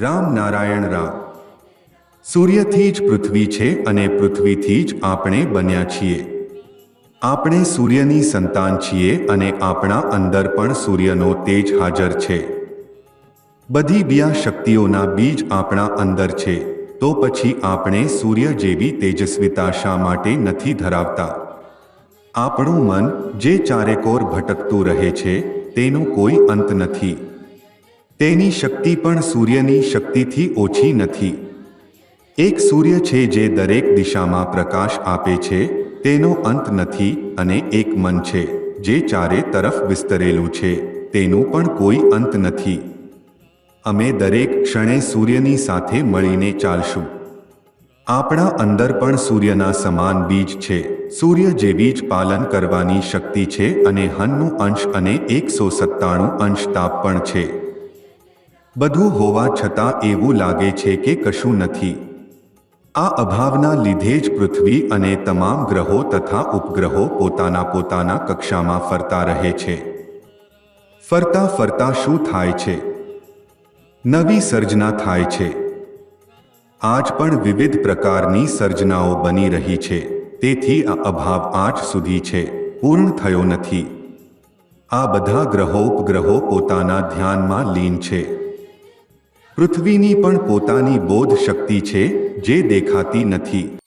રામ નારાયણ રામ. સૂર્યથી જ પૃથ્વી છે અને પૃથ્વીથી જ આપણે બન્યા છીએ. આપણે સૂર્યની સંતાન છીએ અને આપણા અંદર પણ સૂર્યનો તેજ હાજર છે. બધી દિયા શક્તિઓના બીજ આપણા અંદર છે. તો પછી આપણે સૂર્ય જેવી તેજસ્વીતા શા માટે નથી ધરાવતા? આપણું મન જે ચારેકોર ભટકતું રહે છે તેનો કોઈ અંત નથી. તેની શક્તિ પણ સૂર્યની શક્તિથી ઓછી નથી. એક સૂર્ય છે જે દરેક દિશામાં પ્રકાશ આપે છે, તેનો અંત નથી, અને એક મન છે જે ચારે તરફ વિસ્તરેલું છે, તેનું પણ કોઈ અંત નથી. અમે દરેક ક્ષણે સૂર્યની સાથે મળીને ચાલશું. આપણા અંદર પણ સૂર્યના સમાન બીજ છે, સૂર્ય જેવી જ પાલન કરવાની શક્તિ છે અને હનનું અંશ અને 197 અંશ તાપ પણ છે. બધું હોવા છતાં એવું લાગે છે કે કશું નથી. આ અભાવના લીધે જ પૃથ્વી અને તમામ ગ્રહો તથા ઉપગ્રહો પોતાના કક્ષામાં ફરતા રહે છે. ફરતા ફરતા શું થાય છે? નવી સર્જના થાય છે. આજ પણ વિવિધ પ્રકારની સર્જનાઓ બની રહી છે. તેથી આ અભાવ આજ સુધી છે, પૂર્ણ થયો નથી. આ બધા ગ્રહો ઉપગ્રહો પોતાના ધ્યાનમાં લીન છે. પૃથ્વીની પણ પોતાની બોધ શક્તિ છે જે દેખાતી નથી.